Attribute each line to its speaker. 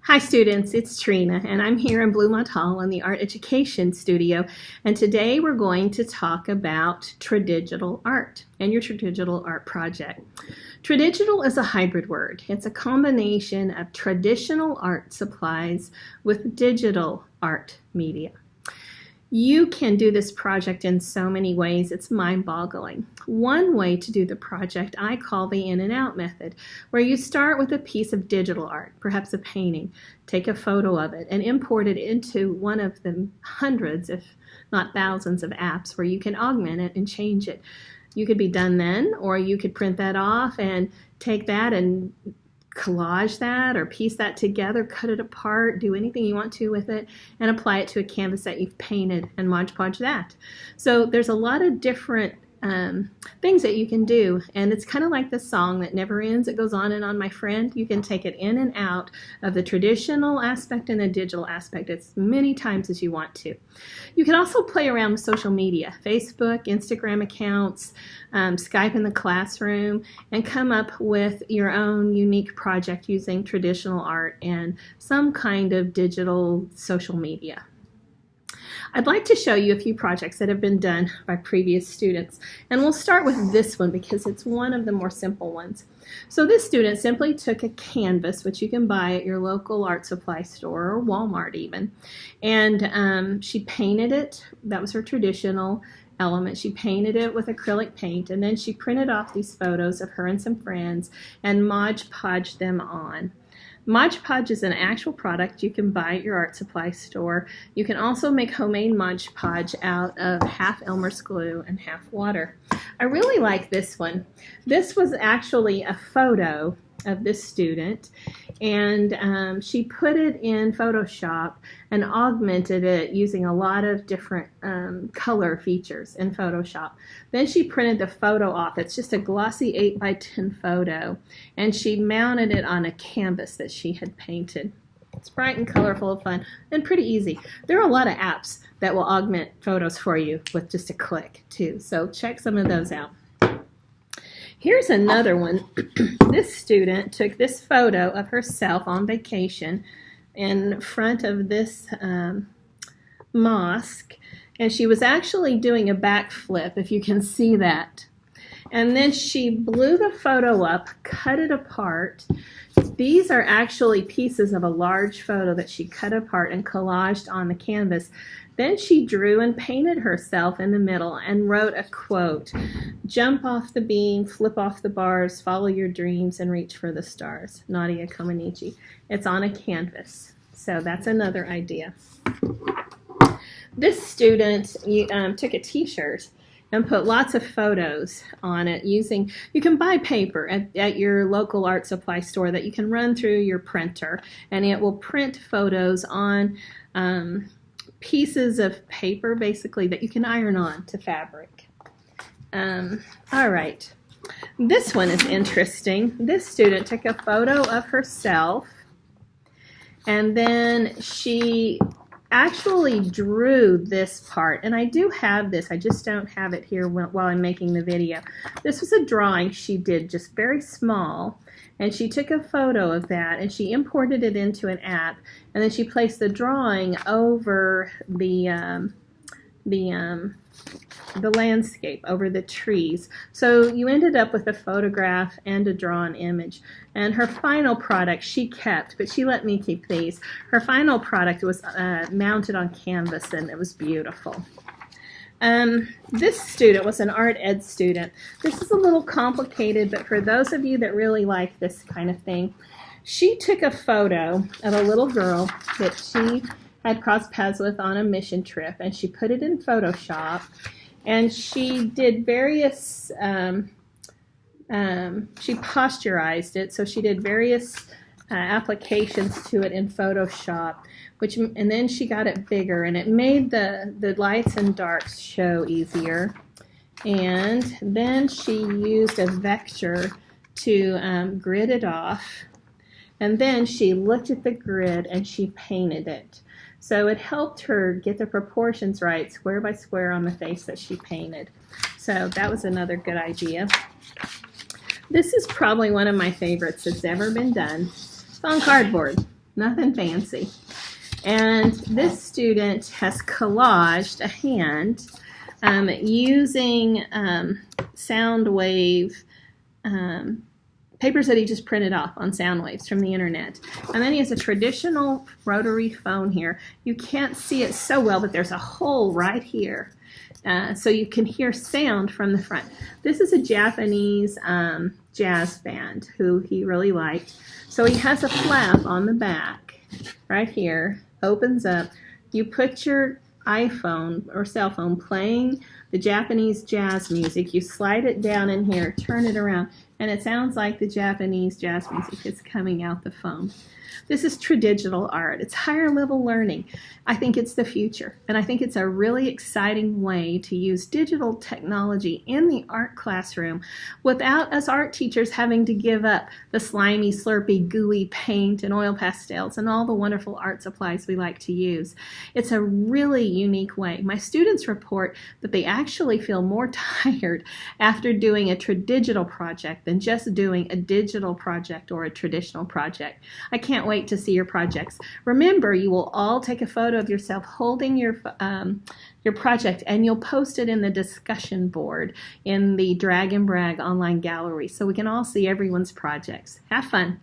Speaker 1: Hi students, it's Trina and I'm here in Bluemont Hall in the Art Education Studio, and today we're going to talk about tradigital art and your tradigital art project. Tradigital is a hybrid word. It's a combination of traditional art supplies with digital art media. You can do this project in so many ways, it's mind-boggling. One way to do the project I call the in and out method, where you start with a piece of digital art, perhaps a painting, take a photo of it, and import it into one of the hundreds, if not thousands, of apps where you can augment it and change it. You could be done then, or you could print that off and take that and collage that or piece that together, cut it apart, do anything you want to with it, and apply it to a canvas that you've painted and Mod Podge that. So there's a lot of different things that you can do, and it's kind of like the song that never ends. It goes on and on, my friend. You can take it in and out of the traditional aspect and the digital aspect as many times as you want to. You can also play around with social media, Facebook, Instagram accounts, Skype in the classroom, and come up with your own unique project using traditional art and some kind of digital social media. I'd like to show you a few projects that have been done by previous students, and we'll start with this one because it's one of the more simple ones. So this student simply took a canvas, which you can buy at your local art supply store or Walmart even, and she painted it. That was her traditional element. She painted it with acrylic paint, and then she printed off these photos of her and some friends and Mod Podged them on. Mod Podge is an actual product you can buy at your art supply store. You can also make homemade Mod Podge out of half Elmer's glue and half water. I really like this one. This was actually a photo of this student, and she put it in Photoshop and augmented it using a lot of different color features in Photoshop. Then she printed the photo off. It's just a glossy 8x10 photo, and she mounted it on a canvas that she had painted. It's bright and colorful and fun and pretty easy. There are a lot of apps that will augment photos for you with just a click too, so check some of those out. Here's another one. This student took this photo of herself on vacation in front of this mosque, and she was actually doing a backflip, if you can see that. And then she blew the photo up, cut it apart. These are actually pieces of a large photo that she cut apart and collaged on the canvas. Then she drew and painted herself in the middle and wrote a quote: "Jump off the beam, flip off the bars, follow your dreams, and reach for the stars. Nadia Comaneci." It's on a canvas. So that's another idea. This student took a t-shirt and put lots of photos on it using, you can buy paper at your local art supply store that you can run through your printer, and it will print photos on pieces of paper basically that you can iron on to fabric. All right, this one is interesting. This student took a photo of herself, and then she actually drew this part, and I do have this, I just don't have it here while I'm making the video. This was a drawing she did, just very small, and she took a photo of that and she imported it into an app, and then she placed the drawing over the landscape, over the trees. So you ended up with a photograph and a drawn image. And her final product she kept, but she let me keep these. Her final product was mounted on canvas, and it was beautiful. This student was an art ed student. This is a little complicated, but for those of you that really like this kind of thing, she took a photo of a little girl that she had crossed paths with on a mission trip, and she put it in Photoshop, and she did various, she posturized it, so she did various applications to it in Photoshop, and then she got it bigger, and it made the lights and darks show easier. And then she used a vector to grid it off, and then she looked at the grid and she painted it. So it helped her get the proportions right, square by square, on the face that she painted. So that was another good idea. This is probably one of my favorites that's ever been done. It's on cardboard. nothing fancy. And this student has collaged a hand using sound wave papers that he just printed off on sound waves from the internet. And then he has a traditional rotary phone here. You can't see it so well, but there's a hole right here. So you can hear sound from the front. This is a Japanese jazz band who he really liked. So he has a flap on the back right here, opens up. You put your iPhone or cell phone playing the Japanese jazz music. You slide it down in here, turn it around, and it sounds like the Japanese jazz music is coming out the phone. This is tradigital art. It's higher level learning. I think it's the future, and I think it's a really exciting way to use digital technology in the art classroom without us art teachers having to give up the slimy, slurpy, gooey paint and oil pastels and all the wonderful art supplies we like to use. It's a really unique way. My students report that they actually feel more tired after doing a tradigital project than just doing a digital project or a traditional project. I can't wait to see your projects. Remember, you will all take a photo of yourself holding your project, and you'll post it in the discussion board in the Drag and Brag online gallery so we can all see everyone's projects. Have fun.